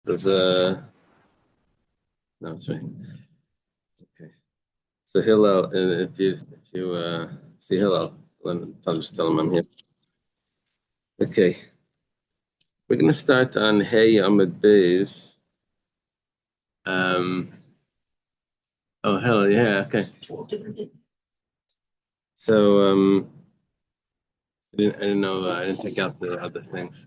There's a no, that's right. Okay. So Hillel, if you see Hillel, I'll just tell him I'm here. Okay. We're gonna start on Hey Amud Beis. Oh hell yeah, okay. So I didn't know I didn't take out the other things.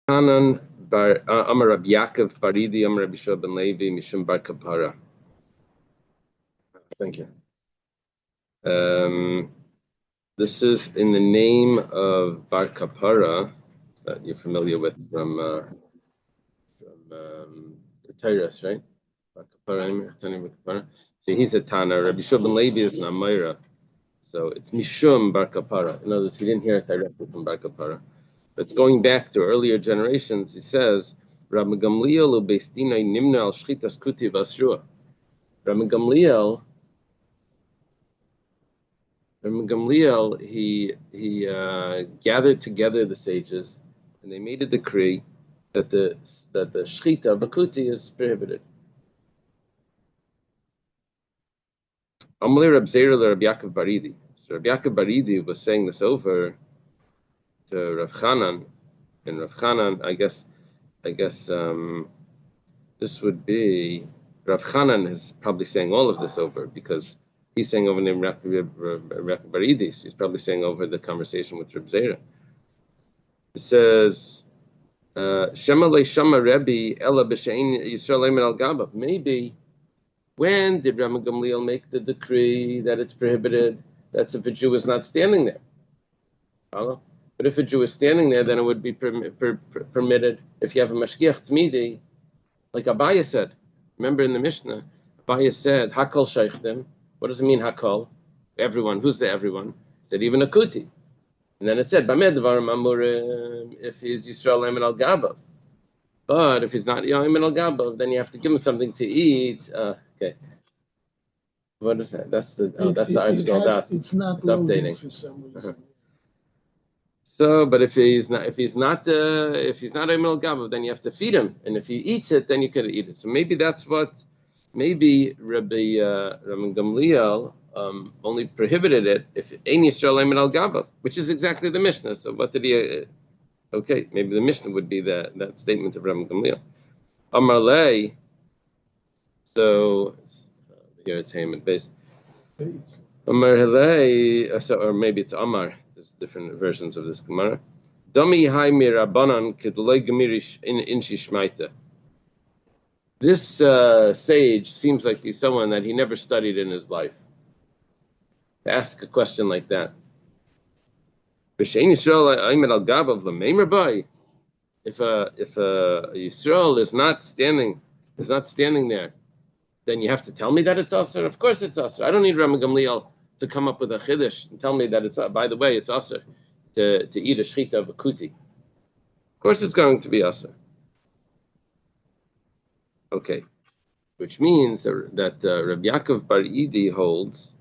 Hanan bar Amar Rabbi Yaakov Baridi Amar Rabbi Shua ben Levi Mishum bar Kapara. Thank you. This is in the name of Bar Kapara that you're familiar with from the Torahs, right? Bar Kapara. So he's a Tana. Rabbi Shua ben Levi is an Amira. So it's Mishum Bar Kapara. In other words, he didn't hear it directly from Bar Kapara. But it's going back to earlier generations. He says, Rabbi Gamliel u'beistinai nimna al shchitas kuti v'asrua. Rabbi Gamliel, he gathered together the sages, and they made a decree that the shchita bakuti is prohibited. Amalei Reb Zera Rabbi Yaakov Baridi. So Rabbi Yaakov Baridi was saying this over to Rav Chanan, and Rav Chanan, I guess this would be Rav Chanan is probably saying all of this over because he's saying over named Rav Baridis. He's probably saying over the conversation with Reb Zera. It says, "Shema leishama Rebbe ela b'shein Yisrael emer al gabav." Maybe when did Rabbi Gamliel make the decree that it's prohibited? That's if a Jew is not standing there. Follow? But if a Jew is standing there, then it would be permitted if you have a mashgiach tmidi, like Abaya said. Remember in the Mishnah, Abaya said, "Hakol sheichdim." What does it mean, Hakol? Everyone. Who's the everyone? He said even a kuti. And then it said, "Bamed dvarim amurim." If he's Yisrael emin al gabav, but if he's not emin al gabav, then you have to give him something to eat. Okay. What is that? That's the article that it's not updating for some reason. So, but if he's not emin al gabav, then you have to feed him, and if he eats it, then you can eat it. So maybe that's what. Maybe Rabbi Gamliel only prohibited it if Ein Yisrael Emin al Gabav, which is exactly the Mishnah. So what did he? Okay, maybe the Mishnah would be that statement of Rabbi Gamliel. Amar lei. So here it's Haman base. Amar lei. Or maybe it's Amar. There's different versions of this Gemara. Dami hai mirabanan kedloi gemirish in shishmaita. This sage seems like he's someone that he never studied in his life. To ask a question like that. If Yisrael is not standing there, then you have to tell me that it's asr. Of course it's asr. I don't need Rabbi Gamliel to come up with a chiddush and tell me that it's. By the way, it's asr to eat a shchita of a kuti. Of course it's going to be asr. Okay, which means that Rabbi Yaakov Bar Idi holds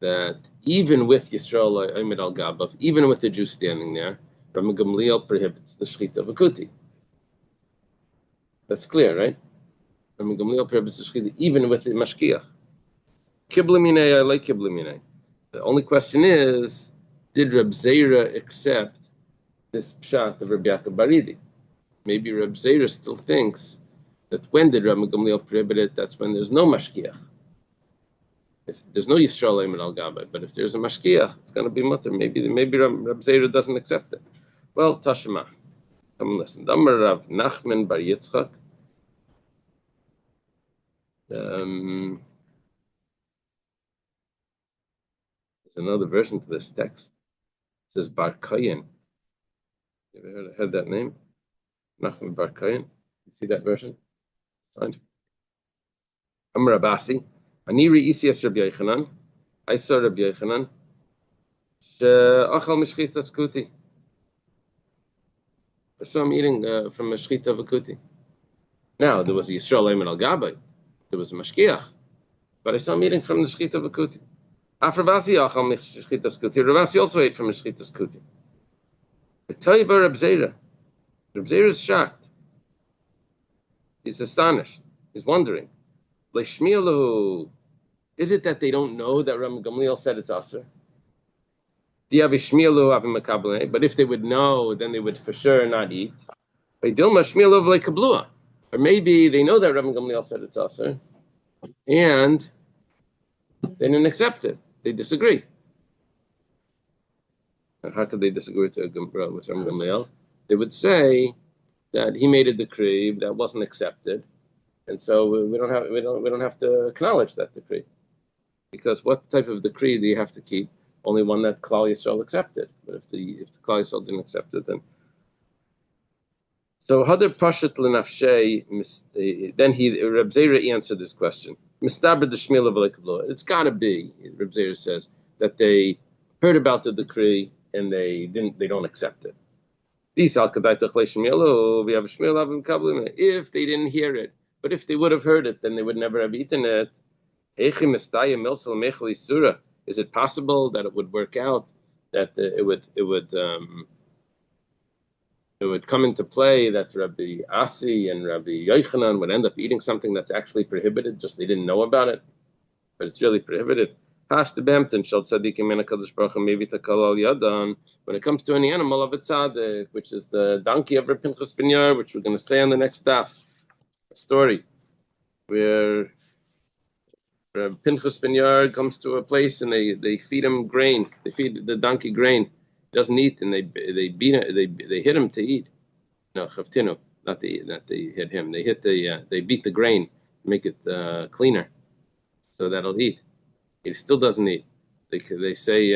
that even with Yisrael Omed al Gabav, even with the Jew standing there, Rabbi Gamliel prohibits the shchita of a kuti. That's clear, right? Rabbi Gamliel prohibits the shchita even with the mashkiach. Kiblaminei, I like kiblaminei. The only question is, did Reb Zera accept this pshat of Rabbi Yaakov Bar Idi? Maybe Reb Zera still thinks that when did Rabbi Gamliel prohibit it? That's when there's no mashkiach. If there's no Yisrael Emin al Gabai, but if there's a mashkiach, it's going to be mutter. Maybe Rabbi Zera doesn't accept it. Well, Tashema, come and listen. Damar Rav Nachman Bar Yitzchak. There's another version to this text. It says Bar Koyen. You ever heard that name? Nachman Bar Koyen. You see that version? Amar Abasi, Aniri Isias Rabbi Yochanan. I saw Rabbi Yochanan. She'achal mishchitas kuti. I saw him eating from a shchita v'kuti. Now, there was a Yisrael Eimer al Gabay. There was a Mashkiach. But I saw him eating from the shchita v'kuti. After Ravasi achal shchita's kuti, Ravasi also ate from the shchita's kuti. The Taiba Reb Zera. Reb Zera is shocked. He's astonished. He's wondering. Leishmielu. Is it that they don't know that Ram Gamliel said it's aser? But if they would know, then they would for sure not eat. Or maybe they know that Ram Gamliel said it's aser, and they didn't accept it. They disagree. How could they disagree with Ram Gamliel? They would say that he made a decree that wasn't accepted, and so we don't have to acknowledge that decree, because what type of decree do you have to keep? Only one that Klal Yisrael accepted. But if the Klal Yisrael didn't accept it, then so Hadar Pashat L'Nafshei. Then Reb Zera answered this question. Mistaber the Shmila v'leikablo. It's got to be, Reb Zera says, that they heard about the decree and they don't accept it. If they didn't hear it, but if they would have heard it, then they would never have eaten it. Is it possible that it would work out, that it would come into play that Rabbi Asi and Rabbi Yochanan would end up eating something that's actually prohibited, just they didn't know about it, but it's really prohibited? When it comes to any animal of a tzaddik, which is the donkey of Reb Pinchas ben Yair, which we're going to say on the next daf, a story where Pinchas ben Yair comes to a place and they feed him grain. They feed the donkey grain. He doesn't eat, and they beat him. They hit him to eat. No, chaftinu, not they hit him. They beat the grain, make it cleaner, so that'll eat. He still doesn't eat. They say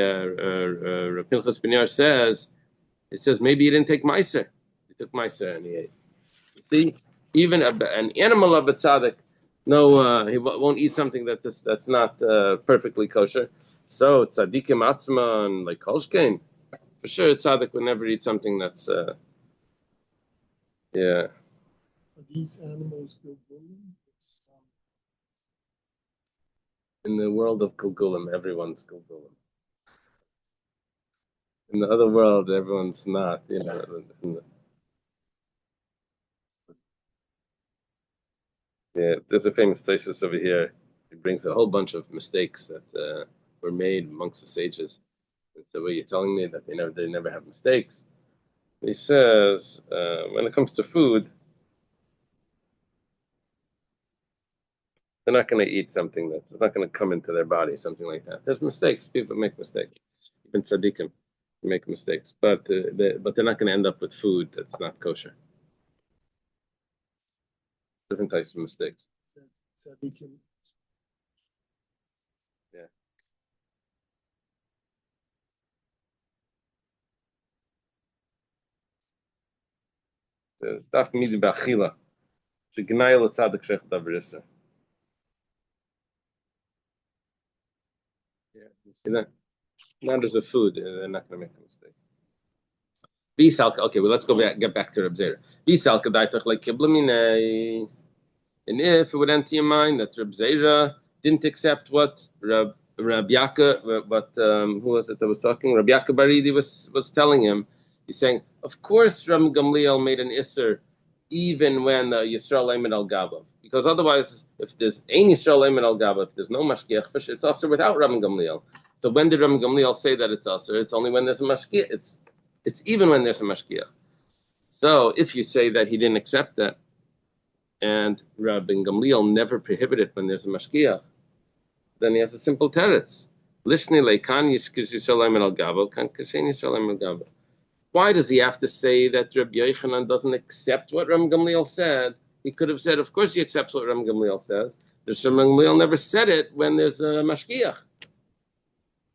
Pinchas ben Yair says, it says maybe he didn't take meiser. He took meiser and he ate. You see, even an animal of a tzaddik. No, he won't eat something that's not perfectly kosher. So tzaddikim atzman like kolshkein, for sure tzaddik would never eat something that's yeah. Are these animals gilgulim? In the world of Gilgulim, everyone's Gilgulim. In the other world, everyone's not. Yeah, there's a famous thesis over here. It brings a whole bunch of mistakes that were made amongst the sages. And so, you're telling me that they never have mistakes? He says when it comes to food, they're not going to eat something that's not going to come into their body, something like that. There's mistakes. People make mistakes. Even tzaddikim make mistakes, but they're not going to end up with food that's not kosher. Different types of mistakes. Tzaddikim. Yeah. It's daf mizi b'achila. Shegnai l'tzadik shech davarisa. Yeah, you see that? Matters of food, they're not going to make a mistake. Okay, well, let's get back to Reb Zera. And if it would enter your mind that Reb Zera didn't accept what Reb Yaakov, who was it that was talking? Reb Yaakov Baridi was telling him. He's saying, of course, Reb Gamliel made an isser even when Yisrael Eimed al Gabav, because otherwise, if there's ein Yisrael Eimed al Gabav, if there's no mashgiach, it's also without Reb Gamliel. So when did Reb Gamliel say that it's also? It's only when there's a mashgiach. It's even when there's a mashgiach. So if you say that he didn't accept that, and Reb Gamliel never prohibited when there's a mashgiach, then he has a simple teretz. Why does he have to say that Reb Yochanan doesn't accept what Reb Gamliel said? He could have said, of course he accepts what Reb Gamliel says. Reb Gamliel never said it when there's a mashgiach.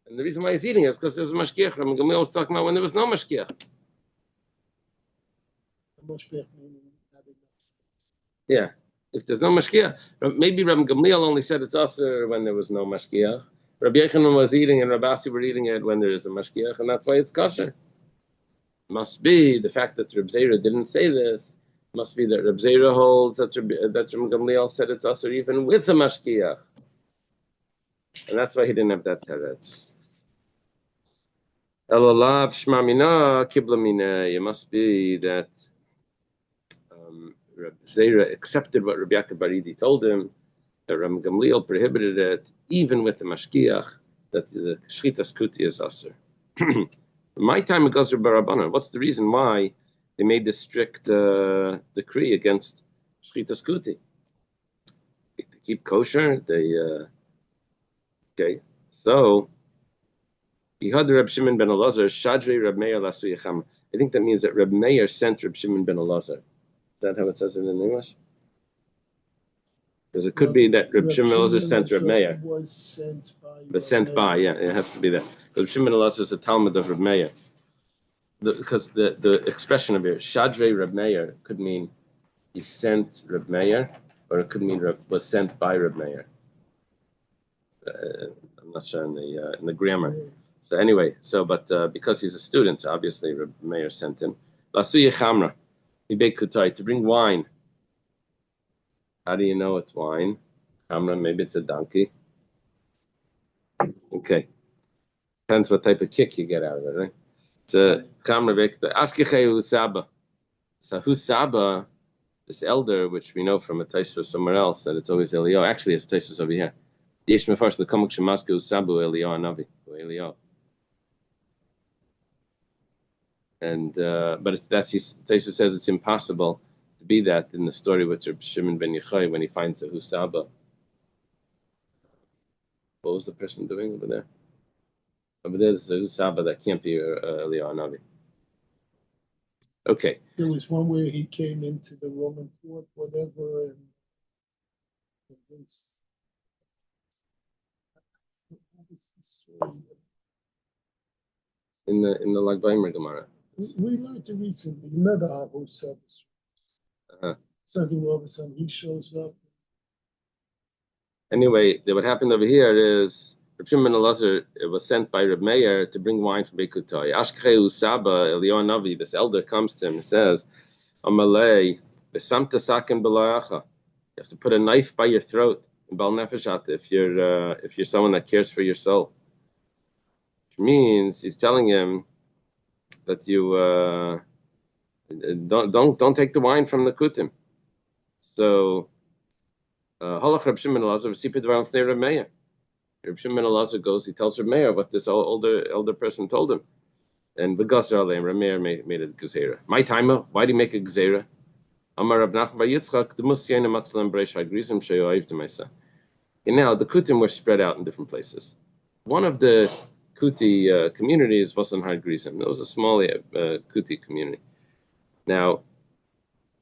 And the reason why he's eating it is because there's a mashgiach. Reb Gamliel was talking about when there was no mashgiach. Yeah, if there's no mashgiach, maybe Reb Gamliel only said it's aser when there was no mashgiach. Reb Yochanan was eating and Reb Asi were eating it when there is a mashgiach, and that's why it's kosher. must be the fact that Reb Zera didn't say this. Must be that Reb Zera holds that Reb Gamliel said it's usher even with the mashkiach, and that's why he didn't have that teretz. Elalav shmamina kiblamina. It must be that Reb Zera accepted what Rabbi Yaakov Baridi told him, that Reb Gamliel prohibited it even with the mashkiach, that the shchitas kuti is usher. My time it goes to Barabana. What's the reason why they made this strict decree against shchitas kuti? They keep kosher. Okay. So Yihad Reb Shimon ben Elazar Shadrei Reb Meir Lasuyacham. I think that means that Reb Meir sent Reb Shimon ben Elazar. Is that how it says it in English? Because it could be that Reb Shimon ben Elazar sent Reb Meir. Was sent by. But sent by, yeah, it has to be that. Reb Shimon ben Elazar is a Talmud of Reb Meir. Because the expression of it, Shadrei Reb Meir, could mean he sent Reb Meir, or it could mean was sent by Reb Meir. I'm not sure in the grammar. So anyway, but because he's a student, so obviously Reb Meir sent him. Lasuye chamra, ibek kutai, to bring wine. How do you know it's wine? Chamra, maybe it's a donkey. Okay, depends what type of kick you get out of it, right? It's a chamra bek. Ashkechei husaba. So husaba, this elder, which we know from a taisva somewhere else, that it's always Eliyahu. Actually, it's taisvas over here. Yesh mefarsh lekomuk shemasku husabu Eliyahu Navi or Eliyahu. And but Taisha says it's impossible to be that in the story with Reb Shimon ben Yochai when he finds a husaba. What was the person doing over there? Over there, there's a husaba that can't be Eliyahu Navi. Okay. There was one where he came into the Roman fort, whatever, and what was the story? In the Lag Baimer Gemara. We learned it recently. Another Abu service. Something all of a sudden he shows up. Anyway, what happened over here is Reb Shimon ben Elazar was sent by Reb Meir to bring wine from Beikutai. Ashkechei Usaba Eliyahu Navi, this elder comes to him and says, Amalei, besamta sakin b'layacha. You have to put a knife by your throat in Bal Nefeshat if you're someone that cares for your soul. Which means he's telling him that you don't take the wine from the kutim. So Halach Reb Shimon ben Elazar v'sipid dvarim fnei Reb Meir. Reb Shimon ben Elazar goes, he tells Reb Meir what this older person told him. And v'gasar aleim, Reb Meir made a gzera. My timer, why do you make a gzera? Amar Rab Nachman bar Yitzchak, d'mus yeina matzalam breish ha'grizim she'yoav d'maisa. And now the kutim were spread out in different places. One of the Kuti communities wasn't Har Grizim. It was a small Kuti community. Now,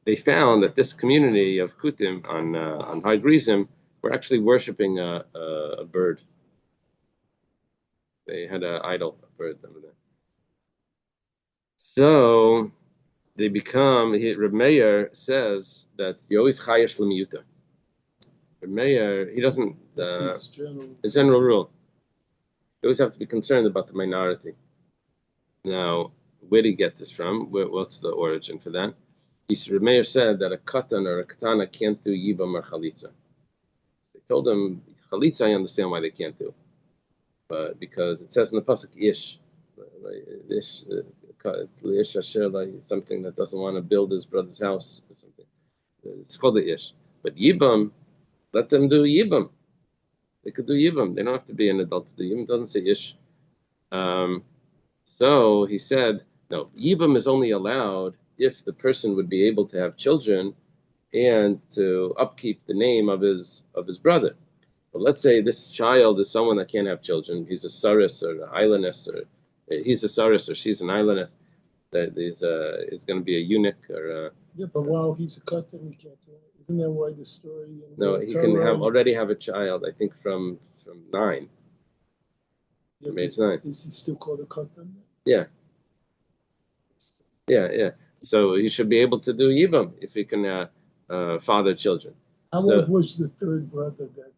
they found that this community of Kutim on Har Grizim were actually worshiping a bird. They had an idol, a bird over there. So they become. Reb Meir says that you always chayesh l'miyuta. Reb Meir, he doesn't. The general rule. You always have to be concerned about the minority. Now, where did he get this from? What's the origin for that? Reb Meir said that a katan or a katana can't do yibam or chalitza. They told him chalitza. I understand why they can't do, but because it says in the pasuk ish asher, like something that doesn't want to build his brother's house or something. It's called the ish. But yibam, let them do yibam. They could do yibam. They don't have to be an adult to do yibam. It doesn't say ish. So he said, no, yibam is only allowed if the person would be able to have children and to upkeep the name of his brother. But let's say this child is someone that can't have children. He's a saris or an islandess, or he's a saris or she's an islandess. That is going to be a eunuch or. Yeah, but while he's a katan, he can't do it. Isn't that why the story? No, he can already have a child. I think from 9. Yeah, from age 9. Is he still called a katan? Yeah. So he should be able to do yibam if he can father children. How old was the third brother that?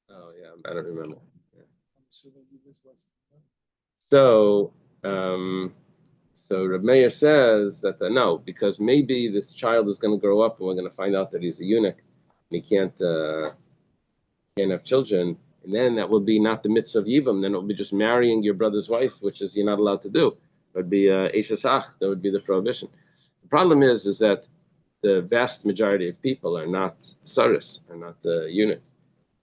Oh yeah, I don't remember. Yeah. I'm assuming he was less than that. So So Reb Meir says that no, because maybe this child is going to grow up and we're going to find out that he's a eunuch and he can't have children, and then that would be not the mitzvah of Yibam, then it would be just marrying your brother's wife, which is you're not allowed to do. It would be Eishasach, that would be the prohibition. The problem is that the vast majority of people are not saris, are not eunuchs.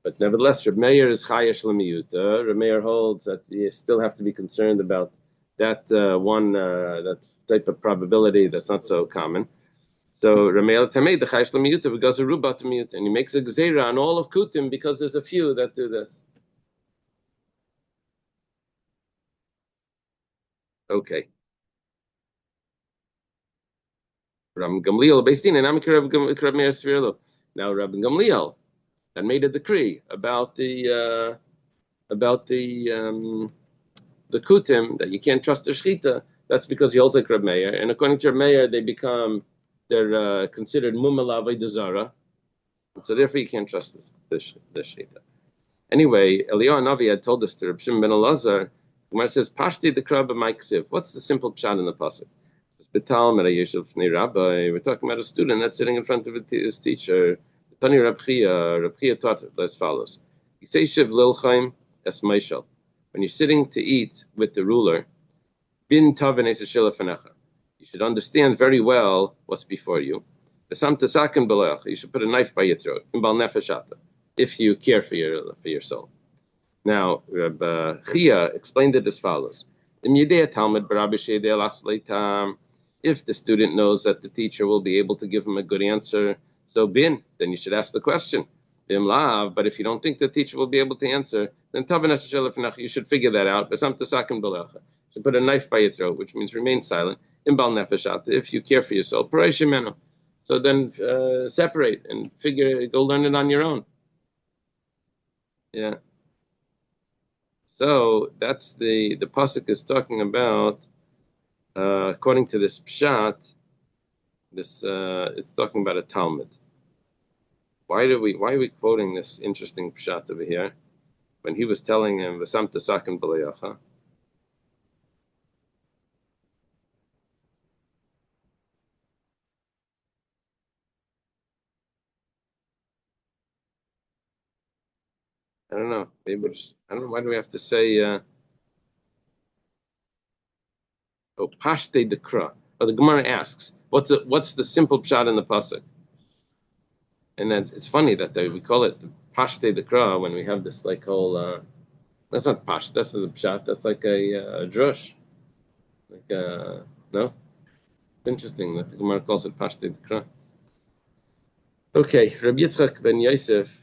But nevertheless, Reb Meir is chayesh l'miyuta. Reb Meir holds that you still have to be concerned about that that type of probability that's not so common. So Reb Meir tameid the chayesh l'miyuta because of ruba to miyuta, and he makes a gzeira on all of kutim because there's a few that do this. Okay. Rabbi Gamliel Beistin and Reb Meir Svirlo. Now Rabbi Gamliel that made a decree about the kutim that you can't trust the shechita. That's because he holds like Reb Meir, and according to Reb Meir, they're considered mumala avodah zara, so therefore you can't trust the shechita. Anyway, Eliyahu Navi had told us to Reb Shimon ben Elazar. Gemara says Pashti the krab b'maiksiv. What's the simple pshat in the pasuk? We're talking about a student that's sitting in front of his teacher. Tani Reb Chia taught it as follows. Yiseshiv lilchaim es meishal. When you're sitting to eat with the ruler, bin taven eseshila fenecha. You should understand very well what's before you. You should put a knife by your throat. If you care for your soul. Now, Reb Chia explained it as follows. If the student knows that the teacher will be able to give him a good answer, then you should ask the question. But if you don't think the teacher will be able to answer, then you should figure that out. You should put a knife by your throat, which means remain silent. If you care for your soul, so then separate and go learn it on your own. Yeah. So that's the pasuk is talking about. According to this pshat, it's talking about a Talmud. Why are we quoting this interesting pshat over here when he was telling him v'sam tasakin b'leyacha? I don't know. Maybe I don't know. Why do we have to say? Pashte dekra. But the Gemara asks, what's the simple pshat in the pasuk? And then it's funny that we call it Pashte dekra when we have this like whole. That's not pash. That's the pshat. That's like a drush. Like no. It's interesting that the Gemara calls it Pashte dekra. Okay, Rabbi Yitzchak ben Yosef.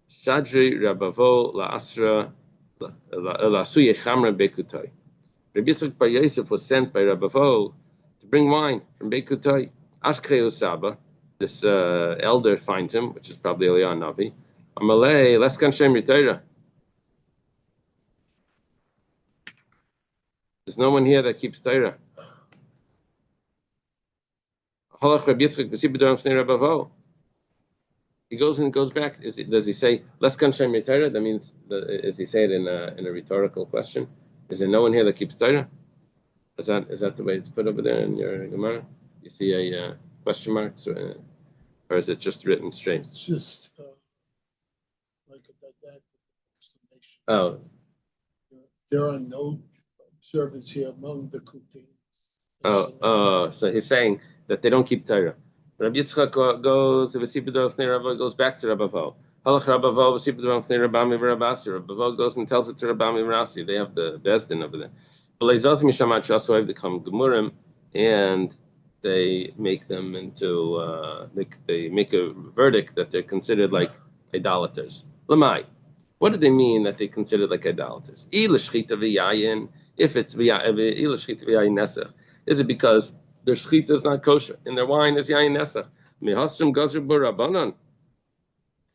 Shadri Rabavo La'asra La'asuye Chamra Bekutai. Rabbi Yitzchak bar Yosef was sent by Rabavo to bring wine from Bekutai. Ashkei Saba, this elder finds him, which is probably Eliyahu Navi. Amalei, Leskan Shem Yitayra. There's no one here that keeps Torah. Halach Rabbi Yitzchak b'sibedor fnei Rabavo. He goes back. Does he say "Leskan Shem Torah"? That means, is he say it in a rhetorical question? Is there no one here that keeps Torah? Is that the way it's put over there in your Gemara? You see a question mark, or is it just written straight? It's just like a didactic explanation. Oh, there are no servants here among the kutim. So he's saying that they don't keep Torah. Rabbi Yitzchak goes back to Rabavo. Halach Rabavo Rabavo goes and tells it to Rabami Rasi. They have the Bezdin over there. They come Gemurim, and they make them into they make a verdict that they're considered like idolaters. Lamai. What do they mean that they considered like idolaters? If it's is it because their shechita is not kosher and their wine is yayin nesach? Mehasrim gazer b'rabanan.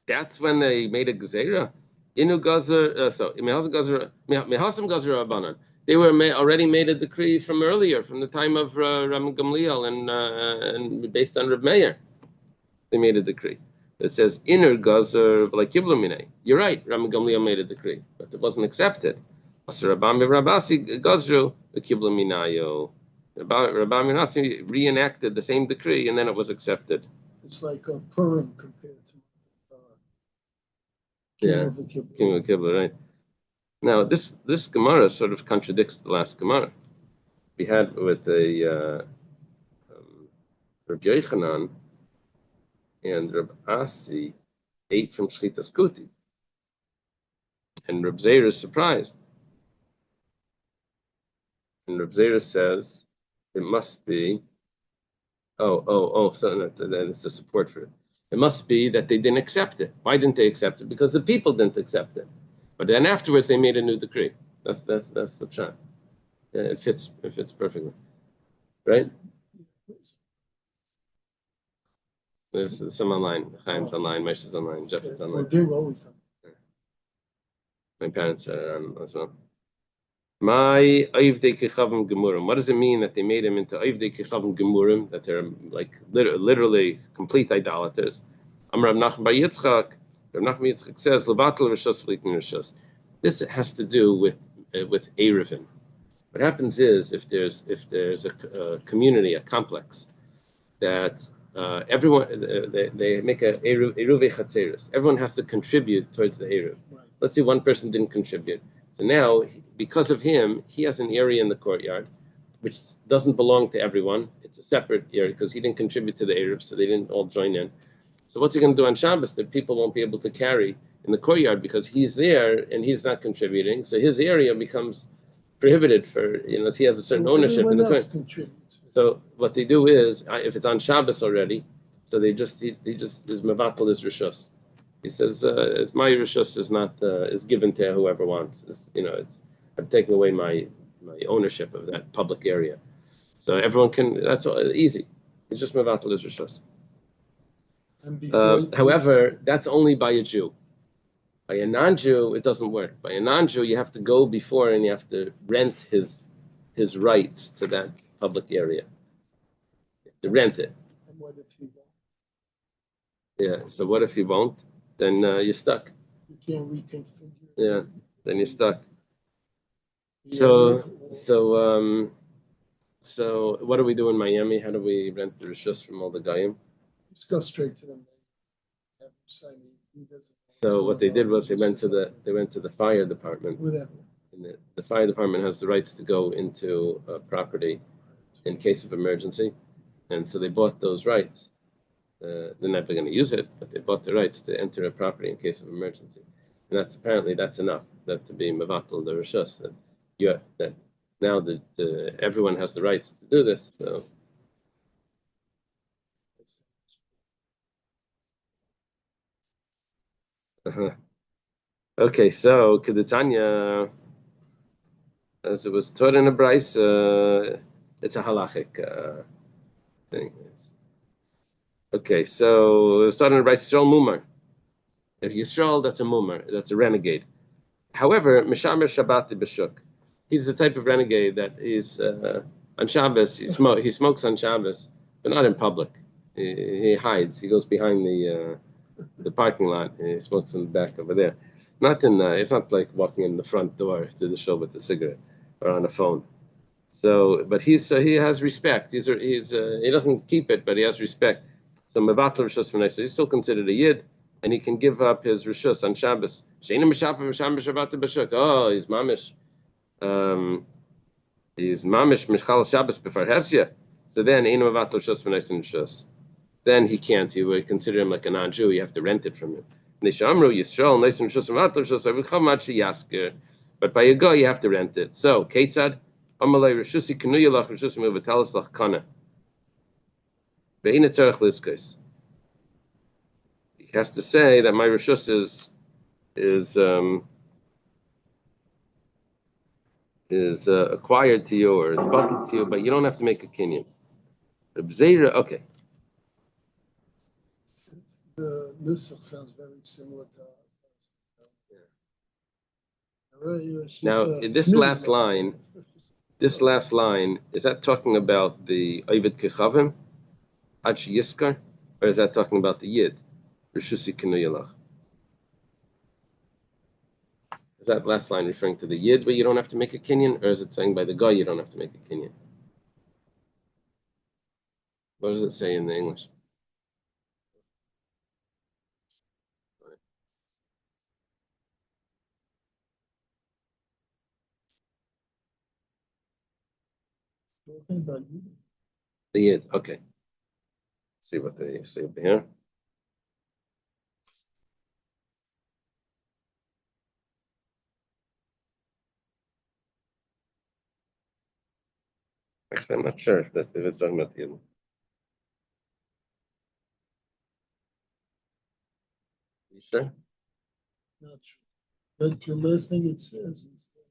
That's when they made a gzeira. Inu gazer. Mehasrim gazer b'rabanan. They were already made a decree from earlier, from the time of Ram Gamliel and based on Reb Meir. They made a decree that says inner gazer like kiblumine. You're right. Ram Gamliel made a decree, but it wasn't accepted. Rabami Rabasi Gazru the Kibla Minayo. Rabami Rabasi reenacted the same decree, and then it was accepted. It's like a Purim compared to King of Kibla, right? Now this Gemara sort of contradicts the last Gemara we had with the Rabbi Yochanan and Rabbi Asi ate from Shchitas Kuti, and Rabbi Zeir is surprised, and Rabbi Zeir says it must be. So that's the support for it. It must be that they didn't accept it. Why didn't they accept it? Because the people didn't accept it. But then afterwards they made a new decree. That's the pshat. Yeah, it fits perfectly, right? There's some online. Chaim's online. Moshe's online. Jeff is online. They're always on. My parents are on as well. My Oivdei Kechavim Gemurim. What does it mean that they made him into Oivdei Kechavim Gemurim? That they're like literally complete idolaters. Amar Rav Nachman Bar Yitzchak. Rav Nachman Bar Yitzchak says, "Levatel Rishos V'Litin Rishos." This has to do with Eruvin. What happens is if there's a community, a complex, that everyone they make a Eruvei Chatzeros. Everyone has to contribute towards the Eruv. Right. Let's say one person didn't contribute. So now, because of him, he has an area in the courtyard which doesn't belong to everyone. It's a separate area because he didn't contribute to the Eruv, so they didn't all join in. So what's he going to do on Shabbos that people won't be able to carry in the courtyard because he's there and he's not contributing? So his area becomes prohibited for, he has a certain ownership in the courtyard. So what they do is, if it's on Shabbos already, so he just is mevatel his rishus. He says, "It's my rishus is given to whoever wants. I'm taking away my ownership of that public area, so everyone can. That's easy. It's just mevatel his rishus." However, that's only by a Jew. By a non-Jew, it doesn't work. By a non-Jew, you have to go before and you have to rent his rights to that public area. You have to rent it. And what if he won't? Yeah. So what if he won't? Then you're stuck. You can't reconfigure. Yeah. Then you're stuck. Yeah. So what do we do in Miami? How do we rent the rishus from all the Goyim? Just go straight to them. So what they did was they went to the fire department. Whatever. And the fire department has the rights to go into a property in case of emergency, and so they bought those rights. They're never going to use it, but they bought the rights to enter a property in case of emergency, and that's enough that to be mevatel the rishus that now everyone has the rights to do this. So. Okay, so Kedutanya, as it was taught in a Bryce, it's a halachic thing. Okay, so it was taught in a Bryce, Yisrael Mumar. If Yisrael, that's a Mumar, that's a renegade. However, Mishamer Shabbati B'Shuk, he's the type of renegade that is on Shabbos, he smokes on Shabbos, but not in public. He hides, he goes behind the parking lot, and he smokes in the back over there. It's not like walking in the front door to the show with a cigarette or on a phone. So, but he has respect. He doesn't keep it, but he has respect. So mevatel rishus v'nei. So he's still considered a yid, and he can give up his rishus on Shabbos. Oh, he's mamish. He's mamish mishchal Shabbos before Hesya. So then ein mevatel rishus v'nei in rishus. Then he can't. He would consider him like a non-Jew. You have to rent it from him. But by a go, you have to rent it. So, Ketzad, he has to say that my rishus is acquired to you or it's bottled to you, but you don't have to make a kinyan. Okay. The nusach sounds very similar to. Now, this last line, is that talking about the Ovid Kechavim, Ad Yiskar, or is that talking about the Yid, Rishusi Kinuyalach? that last line referring to the Yid where you don't have to make a kinyan, or is it saying by the guy you don't have to make a kinyan? What does it say in the English? Talking about you. The Yid, okay. See what they say over here. Actually, I'm not sure if it's talking about the Yid. You sure? Not true. But the last thing it says is that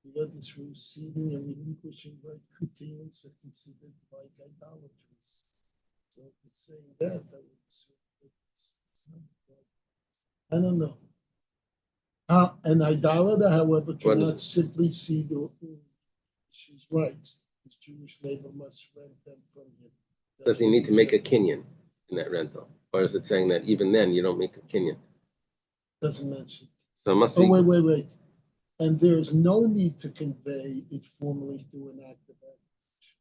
you got this receiving and relinquishing right continuance are considered like idolatries. So if it's saying that, I would assume that it's not. I don't know. An idolater, however, cannot simply see she's right. His Jewish neighbor must rent them from him. Does he need to make a kinyan in that rental? Or is it saying that even then you don't make a kinyan? Doesn't mention. So it must be. Oh, wait. And there is no need to convey it formally through an act of acquisition.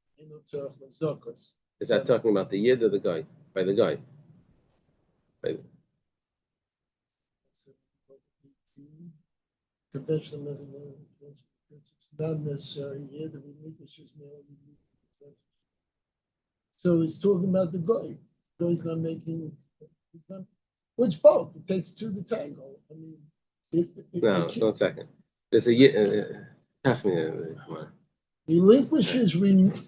Is that talking about the Yid or the guy? By the guy? Conventional not necessary here. The relinquishes may. So he's talking about the guy. The guy's not making. Well, it's both. It takes two to tango. I mean, no, 1 second. There's a Yid. Pass me. Come on. Relinquishes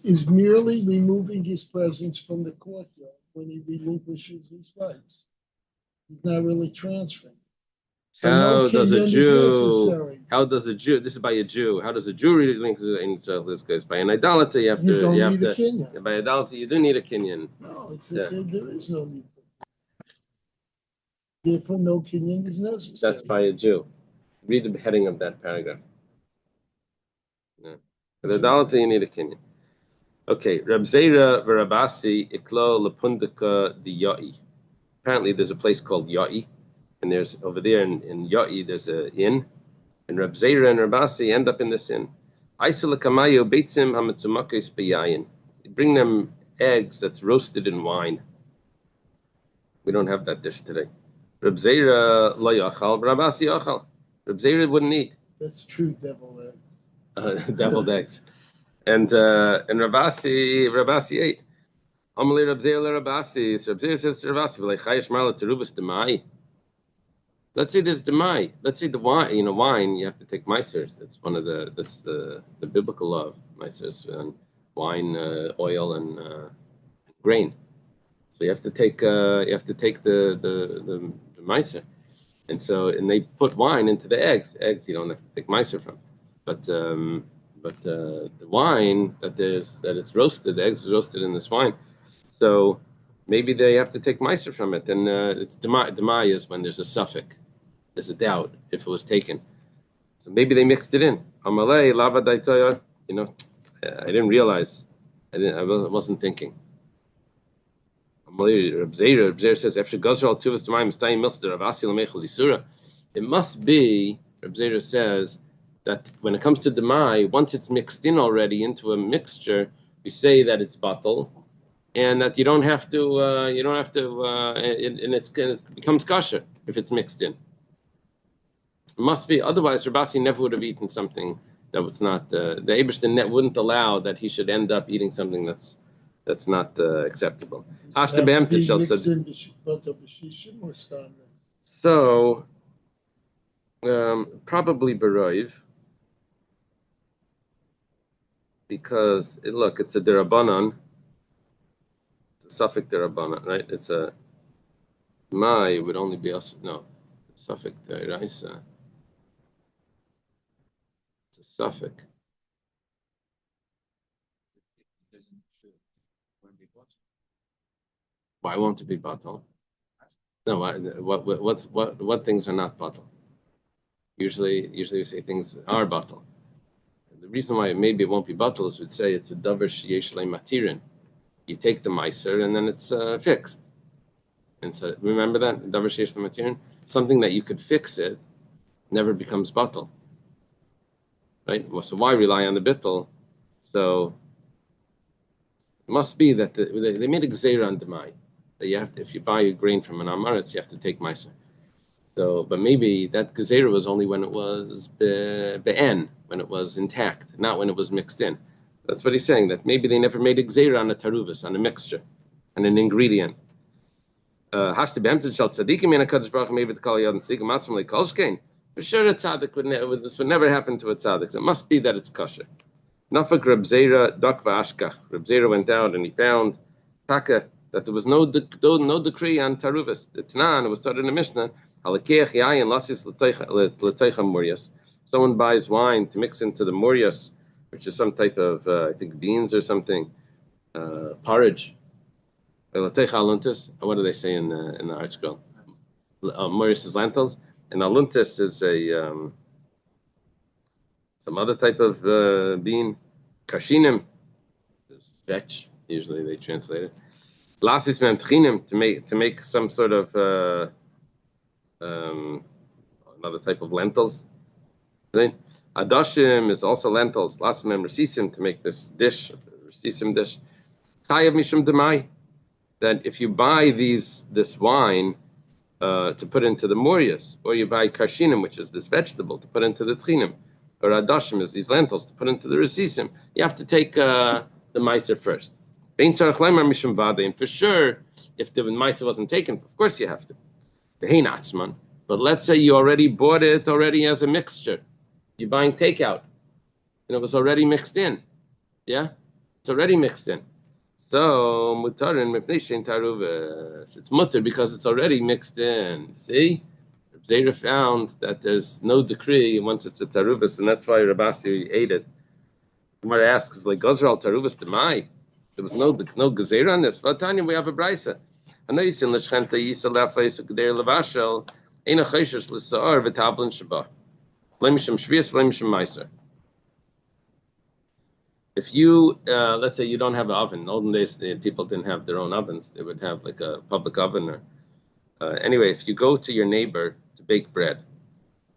is merely removing his presence from the courtyard when he relinquishes his rights. He's not really transferring. So how does a Jew? How does a Jew? This is by a Jew. How does a Jew relinquish in Israel? This goes by an idolater. You don't need a kinyan. By idolater, you do need a kinyan. No, it's there is no need. Therefore, no kinyan is necessary. That's by a Jew. Read the heading of that paragraph. No. For the idolater, you need a kinyan. Okay, Reb Zera v'Rabasi iklo lepundika di Ya'i. Apparently, there's a place called Ya'i. And there's over there in Ya'i, there's an inn, and Reb Zera and Rabasi end up in this inn. Bring them eggs that's roasted in wine. We don't have that dish today. Reb Zera lo yachal, Rabasi yachal. Reb Zera wouldn't eat. That's true, deviled eggs. Deviled eggs. And Rabasi ate. Amalei Reb Zera Rabasi. So Reb Zera says to Rabasi, "V'leichayish marla terubas demai." Let's say there's demai. Let's say the wine. Wine you have to take meiser. That's the biblical law of meisers and wine, oil, and grain. So you have to take the meiser, and they put wine into the eggs. Eggs you don't have to take meiser from, but the wine that it's roasted. The eggs are roasted in this wine, so maybe they have to take meiser from it, and it's demai is when there's a suffix. There's a doubt if it was taken. So maybe they mixed it in. Amalei lava daitoya. I didn't realize. I wasn't thinking. Amalei Reb Zera says after Gazral Tuvas Demai Mistayim Milster of Asil Mechel Yisura. It must be, Reb Zera says, that when it comes to Demai, once it's mixed in already into a mixture, we say that it's batal, and that you don't have to, and it becomes kosher if it's mixed in. It must be, otherwise Rabasi never would have eaten something that was not, the Eberstein net wouldn't allow that he should end up eating something that's not acceptable. So, probably Beroiv, because it's a derabanan, it's a suffix derabanan, right? It's a my would only be us. No, suffix deraisa. It's a suffix. Why won't it be batal? No, what things are not batal? Usually we say things are batal. The reason why maybe it won't be batal is we'd say it's a davar sheyesh le matirin. You take the meiser and then it's fixed. And so remember that davar sheyesh le matirin, something that you could fix it, never becomes batal, right? Well, so why rely on the bittul? So it must be that they made a gzeira on demai that you have to, if you buy a grain from an amaretz, you have to take meiser. So, but maybe that gzeira was only when it was be'en, when it was intact, not when it was mixed in. That's what he's saying. That maybe they never made a gzeira on a taruvus, on a mixture, on an ingredient. Hashti be'emted shal tzadikim in a kaddish baruch maybe the kol yad and tzadikim matzim like kolshkein. For sure, a tzaddik this would never happen to a tzaddik. So it must be that it's kosher. Nafak Reb Zera dakva ashkach. Reb Zera went out and he found taka that there was no decree on taruvus. The Tanan, it was taught in the Mishnah. Halakeach yayin lasis l'teicha murias. Someone buys wine to mix into the murias, which is some type of I think beans or something, porridge. What do they say in the article? Murias is lentils, and aluntis is a some other type of bean. Kashinim is vetch. Usually they translate it. Lasis memtchinim to make some sort of another type of lentils. Right? Adashim is also lentils. Lasis mem resisim to make this dish, resisim dish. Chayav mishum demai. That if you buy this wine to put into the murias, or you buy kashinim, which is this vegetable, to put into the tchinim, or adashim is these lentils to put into the resisim, you have to take the meiser first. And for sure, if the meiser wasn't taken, of course you have to. But let's say you already bought it as a mixture. You're buying takeout, and it was already mixed in. Yeah, it's already mixed in. So mutarin mipnishin taruvas. It's mutter because it's already mixed in. See, Zera found that there's no decree once it's a taruvas, and that's why Rabasi ate it. Gemara asks, like Gozral taruvas demai. There was no gezerah on this. Vatanya, we have a brisa. Anoisin l'shchenta yisa lefeis ukeder levashel ena chayshes l'saar v'tablin shabbat. Lemishim shvius, lemishim meiser. If you, let's say you don't have an oven. In the olden days, people didn't have their own ovens. They would have like a public oven. Or anyway, if you go to your neighbor to bake bread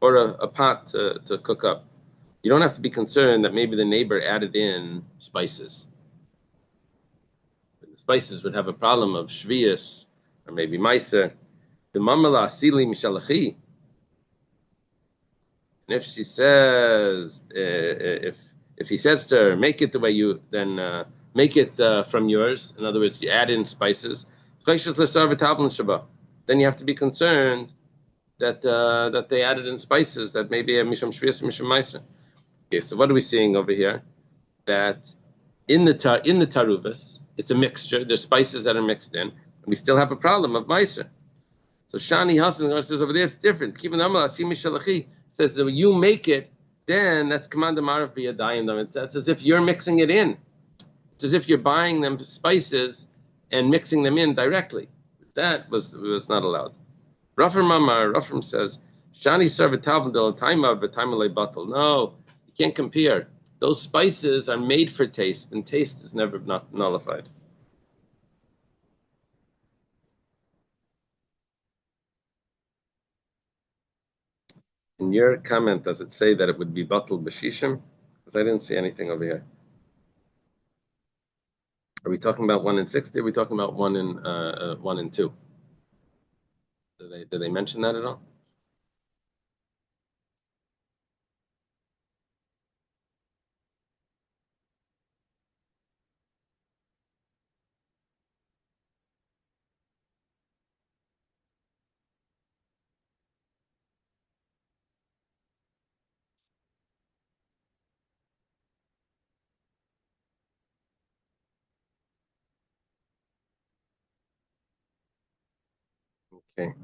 or a pot to cook up, you don't have to be concerned that maybe the neighbor added in spices. The spices would have a problem of shvius or maybe meiser. The mamala asili mishalachi. And if she says, if he says to her, make it the way you, then make it from yours. In other words, you add in spices. Then you have to be concerned that they added in spices that maybe a mishum shvius, mishum meiser. Okay, so what are we seeing over here? That in the taruvas, it's a mixture. There's spices that are mixed in, and we still have a problem of meiser. So Shani Hassan says over there it's different. Says that when you make it, then that's command marav biyadayim. That's as if you're mixing it in. It's as if you're buying them spices and mixing them in directly. That was not allowed. Rafram says, Shani servitav del taima v'taimale batal. No, you can't compare. Those spices are made for taste, and taste is never not nullified. In your comment, does it say that it would be batal b'shishim? Because I didn't see anything over here. Are we talking about 1 in 60? Are we talking about 1 in 2? Did they mention that at all? Okay.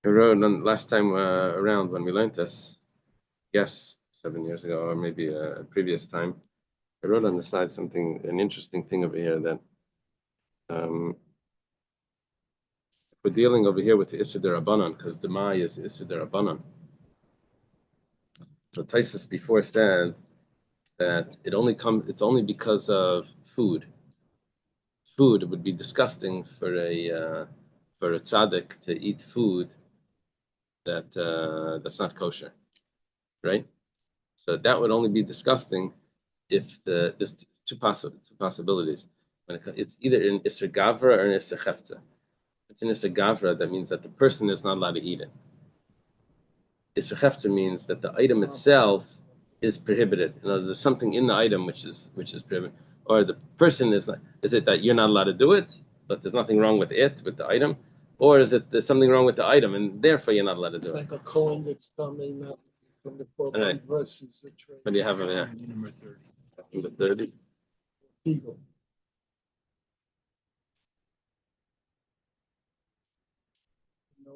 I wrote last time around when we learned this, yes, 7 years ago, or maybe a previous time, I wrote on the side an interesting thing over here that we're dealing over here with the Issa Derabanan because the Mai is Issa Derabanan. So Taisus before said that it's only because of food. Food, it would be disgusting for a tzaddik to eat food that's not kosher, right? So that would only be disgusting if there's two possibilities. It's either in Isser Gavra or in Isser Chefza. If it's in Isser Gavra, that means that the person is not allowed to eat it. Isser Chefza means that the item itself is prohibited. You know, there's something in the item which is prohibited, or the person is not. Is it that you're not allowed to do it, but there's nothing wrong with the item, or is it there's something wrong with the item and therefore you're not allowed to do it? It's like a coin that's coming out from the program versus a trade. What do you have over there? Number 30. Number 30. Eagle. No.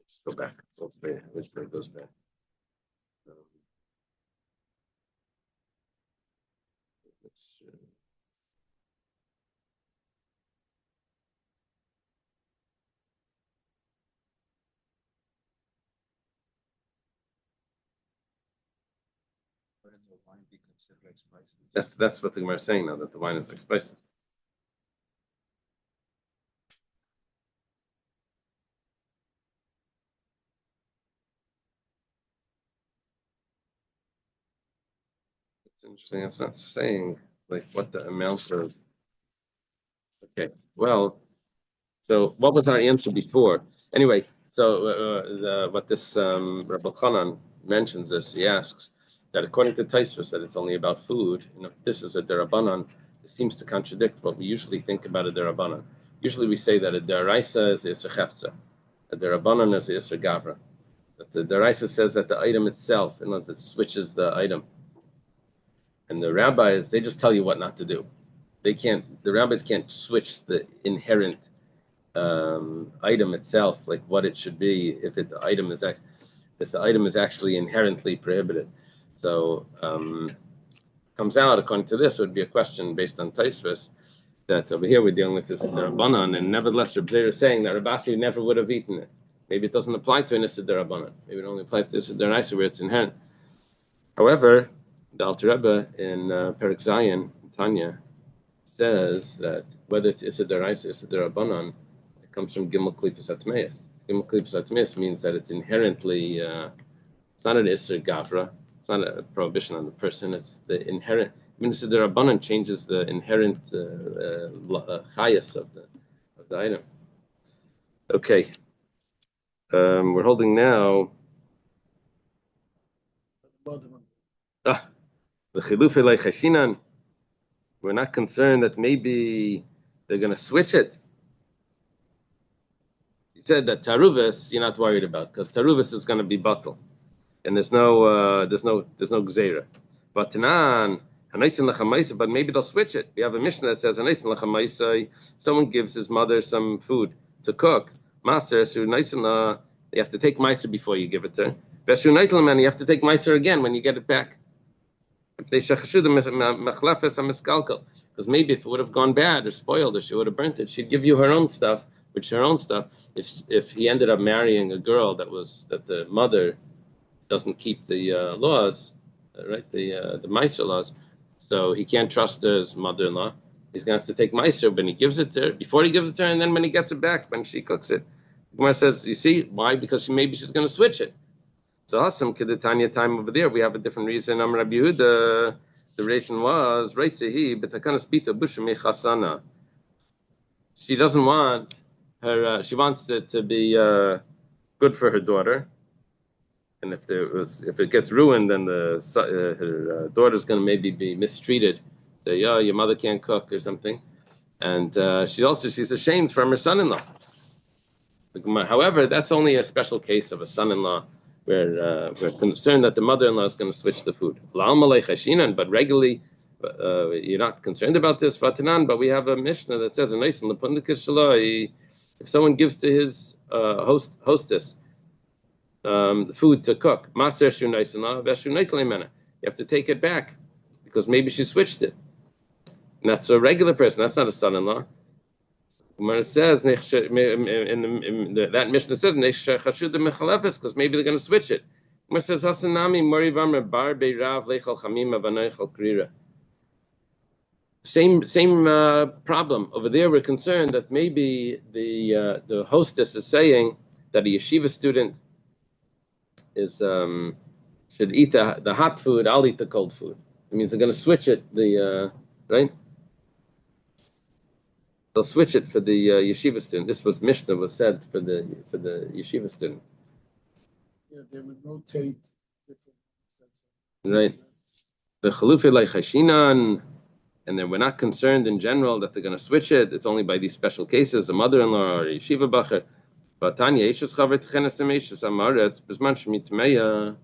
Let's go back. Which way goes back? That's what the Gemara is saying now, that the wine is like spices. It's interesting. It's not saying like what the amount of. Okay. Well, so what was our answer before? Anyway, so what this Rabbi Chanan mentions this, he asks that according to Taisvus that it's only about food, and if this is a derabanan, it seems to contradict what we usually think about a derabanan. Usually we say that a deraisa is Isser Chefza, a derabanan is Isser Gavra. That the deraisa says that the item itself, unless it switches the item. And the rabbis, they just tell you what not to do. The rabbis can't switch the inherent item itself, like what it should be, if the item is actually inherently prohibited. So comes out according to this, it would be a question based on Taisvus that over here we're dealing with this Derabanan, and nevertheless Reb Zeir is saying that Rabasi never would have eaten it. Maybe it doesn't apply to an Issa Derabanan. Maybe it only applies to Issa Deraisa where it's inherent. However, the Alter Rebbe in Perek Zayin, Tanya, says that whether it's Issa Deraisa, Issa Derabanan, it comes from Gimel Klipos Atmeis. Gimel Klipos Atmeis means that it's inherently, it's not an Issa Gavra, it's not a prohibition on the person, it's the inherent. I mean, Issa Derabanan changes the inherent chayas of the item. Okay. We're holding now. The Chilufei Leichashinan. We're not concerned that maybe they're going to switch it. He said that Taruvis you're not worried about because Taruvis is going to be batal, and there's no gzeira. But Tanan Hanaisin Lachamaisa, but maybe they'll switch it. We have a Mishnah that says Hanaisin Lachamaisa. Someone gives his mother some food to cook. Master Esru Naisin, you have to take Meiser before you give it to her. Vesru Naitlaman, you have to take Meiser again when you get it back. Because maybe if it would have gone bad or spoiled or she would have burnt it, she'd give you her own stuff, If he ended up marrying a girl that the mother doesn't keep the laws, right? The Meiser laws, so he can't trust his mother-in-law. He's gonna have to take Meiser when he gives it to her, before he gives it to her, and then when he gets it back, when she cooks it. Gemara says, you see why? Because maybe she's gonna switch it. So Hasam Kedetanya time over there, we have a different reason. Rabbi Yehuda, the relation was right. Sehi, but spita bushami chasana. She doesn't want her. She wants it to be good for her daughter. And if it gets ruined, then her daughter's going to maybe be mistreated. Say, yeah, your mother can't cook or something. And she's ashamed from her son-in-law. However, that's only a special case of a son-in-law where we're concerned that the mother-in-law is going to switch the food. But regularly, you're not concerned about this. But we have a Mishnah that says, if someone gives to his hostess food to cook, you have to take it back. because maybe she switched it. And that's a regular person. That's not a son-in-law. Gemara says that Mishnah said because maybe they're going to switch it. Gemara says Hasanami Mori Vamar Bar Beirav Lechal Chamima Vanoichal Krira. Same problem over there. We're concerned that maybe the hostess is saying that a yeshiva student is should eat the hot food. I'll eat the cold food. It means they're going to switch it. Right? They'll switch it for the yeshiva student. This was Mishnah was said for the yeshiva student. Yeah, they would rotate different. Right. The chalufi like chashinan, and then we're not concerned in general that they're going to switch it. It's only by these special cases, a mother-in-law or a yeshiva bacher. But Tanya, Eishes chaver tchenes emeishes amaretz bisman shemitmeya.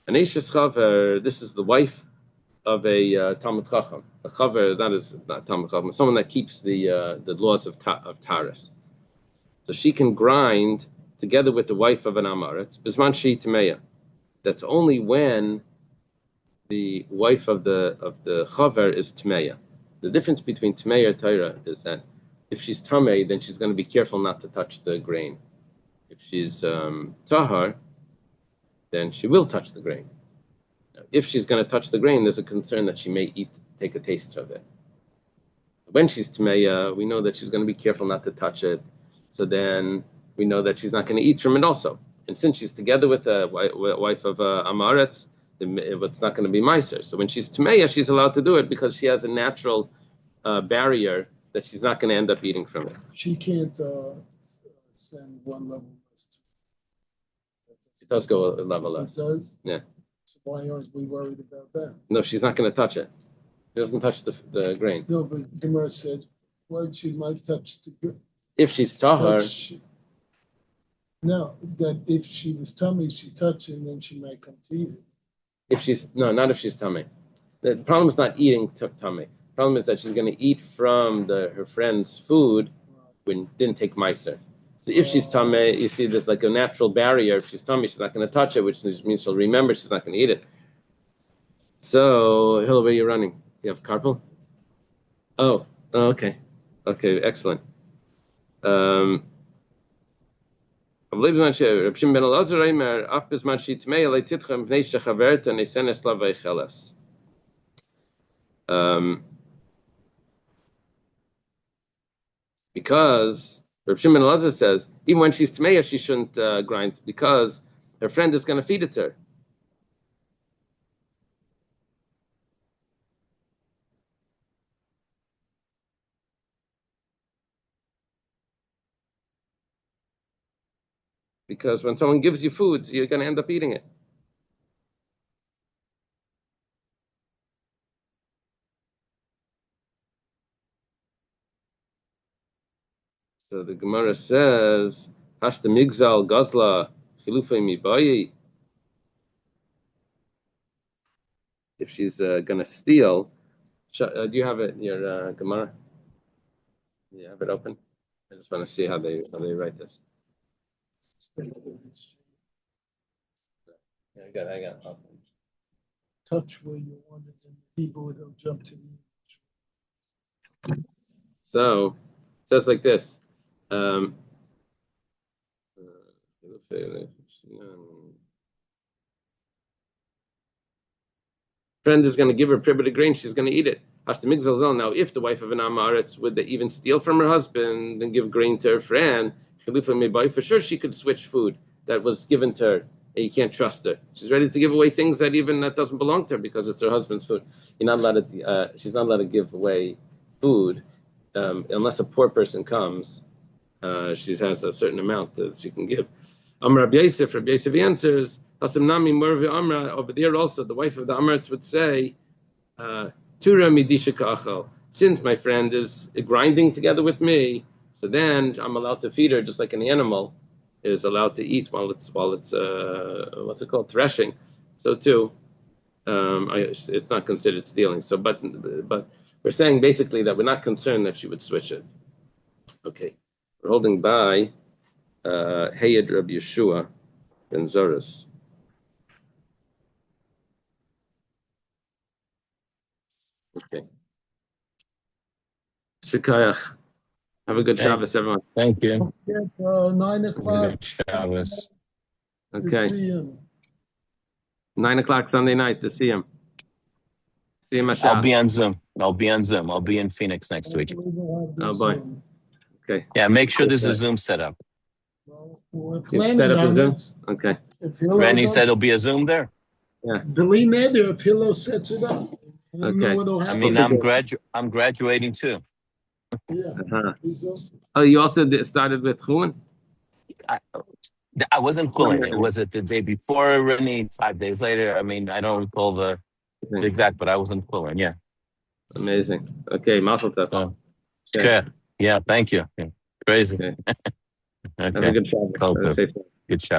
An Eishes chaver, this is the wife of a Talmud Chacham. A chaver, that is not Talmud Chacham, someone that keeps the laws of Taras. So she can grind together with the wife of an Amaretz, bisman shemitmeya. That's only when the wife of the chaver is tmeya. The difference between tmeya and Torah is that if she's tamei, then she's going to be careful not to touch the grain. If she's tahar, then she will touch the grain. Now, if she's going to touch the grain, there's a concern that she may take a taste of it. When she's tmeya, we know that she's going to be careful not to touch it. So then we know that she's not going to eat from it also. And since she's together with the wife of Amaretz, it's not going to be meiser. So when she's tmeya, she's allowed to do it because she has a natural barrier that she's not going to end up eating from it. She can't send one level less. It does go a level less. It does? Yeah. So why aren't we worried about that? No, she's not going to touch it. She doesn't touch the grain. No, but Gemara said, why she might touch the grain? If she's tahar. No, that if she was tummy, she touched it and then she might come to eat it. Not if she's tummy. The problem is not eating tummy. The problem is that she's going to eat from her friend's food when didn't take meiser. So if she's tummy, you see there's like a natural barrier. If she's tummy, she's not going to touch it, which means she'll remember she's not going to eat it. So, Hill, where are you running? You have carpal? Oh, okay. Okay, excellent. Reb Shimon ben Elazar Eimer, af bisman shitmei alei titchem pnei shechaverta nesenes lavei cheles. Because Reb Shimon ben Elazar says, even when she's tmeya, she shouldn't grind because her friend is going to feed it to her. Because when someone gives you food, you're going to end up eating it. So the Gemara says, Hashta migzal gazla chilufei mibayi. If she's going to steal, do you have it in your Gemara? Do you have it open? I just want to see how they write this. Yeah, I got it. Touch where you want it, and people will jump to you. So it says like this. Friend is going to give her private grain, she's going to eat it. Now, if the wife of an Amaretz would even steal from her husband and give grain to her friend, for sure she could switch food that was given to her, and you can't trust her. She's ready to give away things that doesn't belong to her because it's her husband's food. She's not allowed to give away food unless a poor person comes. She has a certain amount that she can give. Rabbi Yosef answers, over there also, the wife of the Amaretz would say, Tura midisha ka'achal. Since my friend is grinding together with me, so then I'm allowed to feed her just like an animal is allowed to eat while it's what's it called, threshing. So too, it's not considered stealing. So, but we're saying basically that we're not concerned that she would switch it. Okay, we're holding by Hayed Rabbi Yeshua ben Zoras. Okay. Shikayach. Have a good Shabbos, everyone. Thank you. Don't forget, 9 o'clock Good Shabbos. to Okay. see him. 9 o'clock Sunday night to see him. See him at I'll be Shas. on Zoom. I'll be on Zoom. I'll be in Phoenix next week. Hopefully we'll have Oh, this boy. Zoom. Okay. Yeah, make sure there's a Okay. Zoom set up. Well, we're You planning set up a on Zoom? it. Okay. If Hillel Randy does, said there'll be a Zoom there. Billy Neder, if Hillel sets it up. I don't know Okay. what'll I happen. mean, Okay. I'm graduating too. Yeah. Uh-huh. He's also, Oh, you also started with Chullin? I wasn't pulling it. Was it the day before, Randy? 5 days later? I mean, I don't recall the exact, but I wasn't pulling. Yeah. Amazing. Okay, Mazel Tov. So, Okay. yeah. Thank you. Yeah. Crazy. Okay. Okay. Have a good Shabbos. Have a safe one. Good Shabbos.